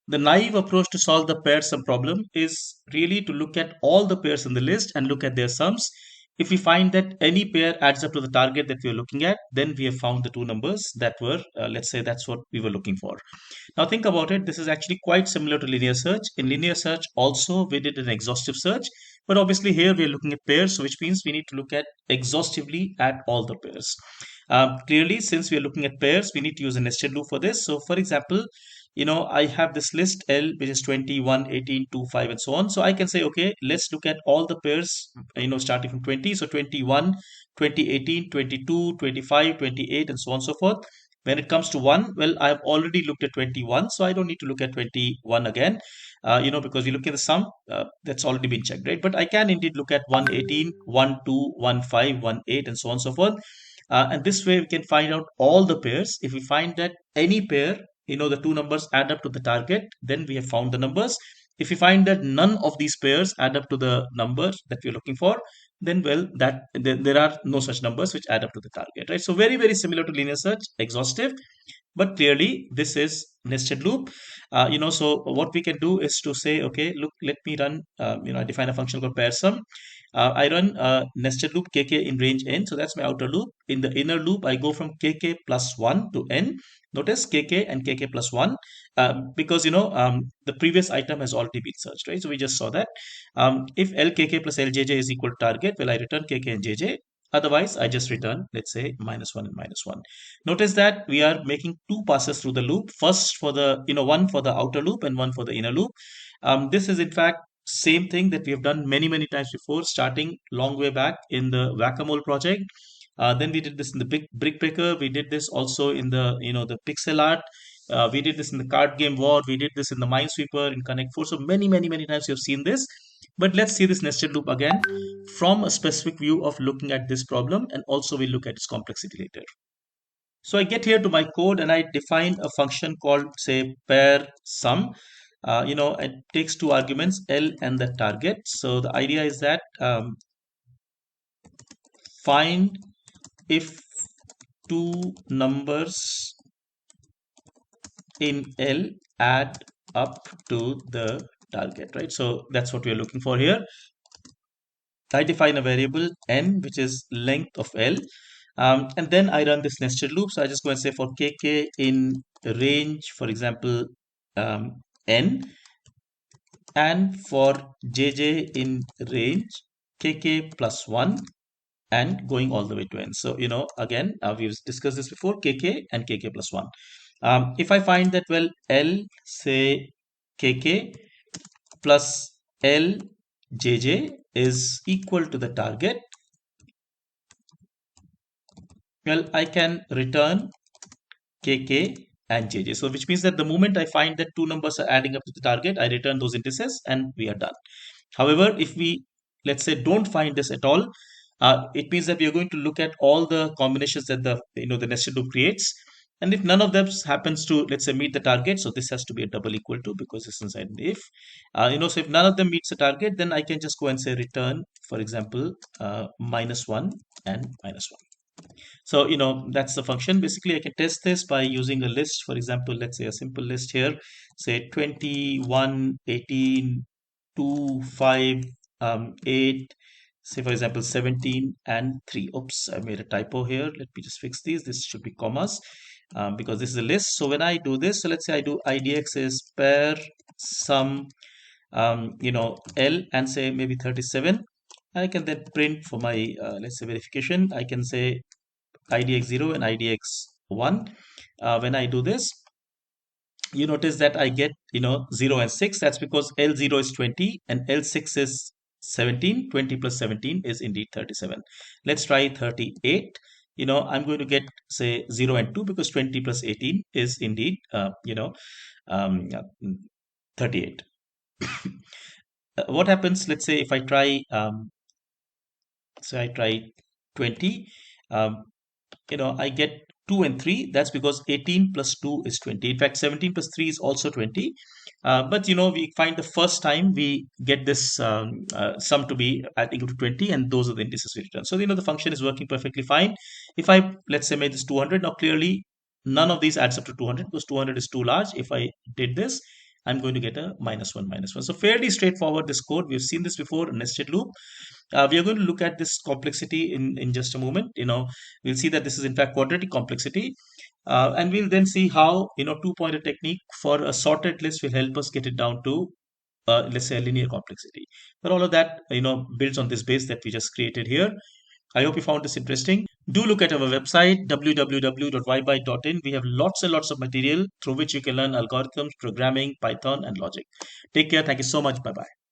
The naive approach to solve the pair sum problem is really to look at all the pairs in the list and look at their sums. If we find that any pair adds up to the target that we are looking at, then we have found the two numbers that were, let's say that's what we were looking for. Now think about it. This is actually quite similar to linear search. In linear search also we did an exhaustive search, but obviously here we are looking at pairs, so which means we need to look at exhaustively at all the pairs. Clearly, since we are looking at pairs, we need to use a nested loop for this. So for example, I have this list L, which is 21, 18, 2, 5, and so on. So I can say, okay, let's look at all the pairs, starting from 20. So 21, 20, 18, 22, 25, 28, and so on and so forth. When it comes to 1, well, I've already looked at 21, so I don't need to look at 21 again, because we look at the sum, that's already been checked, right? But I can indeed look at 118, 1, 2, 1, 5, 1, 8, and so on and so forth. And this way we can find out all the pairs. If we find that any pair, the two numbers add up to the target, then we have found the numbers. If we find that none of these pairs add up to the numbers that we're looking for, then well, that there are no such numbers which add up to the target, right? So very, very similar to linear search, exhaustive, but clearly this is nested loop. So what we can do is to say, okay, look, let me run, I define a function called pair sum. I run nested loop kk in range n, so that's my outer loop. In the inner loop, I go from kk plus 1 to n. Notice kk and kk plus 1, because the previous item has already been searched, right? So we just saw that. If lkk plus ljj is equal to target, well, I return kk and jj. Otherwise, I just return, let's say, -1 and -1. Notice that we are making two passes through the loop. First for the, one for the outer loop and one for the inner loop. This is in fact same thing that we have done many, many times before, starting long way back in the whack-a-mole project. Then we did this in the brick breaker. We did this also in the, the pixel art. We did this in the card game war. We did this in the Minesweeper in Connect 4. So many, many, many times you have seen this. But let's see this nested loop again from a specific view of looking at this problem, and also we'll look at its complexity later. So I get here to my code and I define a function called, say, pair sum. It takes two arguments, L and the target. So the idea is that find if two numbers in L add up to the target, right? So that's what we're looking for here. I define a variable n, which is length of L. And then I run this nested loop. So I just go and say for kk in range, for example, n, and for jj in range kk plus 1, and going all the way to n. So, again, we've discussed this before, kk and kk plus 1. If I find that, well, L, say, kk plus L jj is equal to the target, well, I can return kk and jj. So which means that the moment I find that two numbers are adding up to the target, I return those indices and we are done. However, if we, let's say, don't find this at all, it means that we are going to look at all the combinations that the nested loop creates. And if none of them happens to, let's say, meet the target, so this has to be a double equal to, because it's inside an if. So if none of them meets the target, then I can just go and say return, for example, -1 and -1. So, that's the function. Basically, I can test this by using a list. For example, let's say a simple list here, say 21, 18, 2, 5, 8, say for example 17 and 3. Oops, I made a typo here. Let me just fix these. This should be commas, because this is a list. So when I do this, so let's say I do idx is pair sum, L, and say maybe 37. I can then print for my, let's say, verification. I can say idx0 and idx1. When I do this, you notice that I get 0 and 6. That's because L0 is 20 and L6 is 17. 20 plus 17 is indeed 37. Let's try 38. I'm going to get, say, 0 and 2, because 20 plus 18 is indeed 38. What happens, let's say, if I try, so I try 20, I get 2 and 3. That's because 18 plus 2 is 20. In fact, 17 plus 3 is also 20. But we find the first time we get this sum to be equal to 20, and those are the indices we return. So the function is working perfectly fine. If I, let's say, made this 200, now clearly none of these adds up to 200, because 200 is too large. If I did this, I'm going to get a -1, -1. So fairly straightforward, this code. We've seen this before, nested loop. We are going to look at this complexity in just a moment. We'll see that this is in fact quadratic complexity. And we'll then see how, two-pointer technique for a sorted list will help us get it down to, let's say, a linear complexity. But all of that, builds on this base that we just created here. I hope you found this interesting. Do look at our website, www.ybyte.in. We have lots and lots of material through which you can learn algorithms, programming, Python, and logic. Take care. Thank you so much. Bye bye.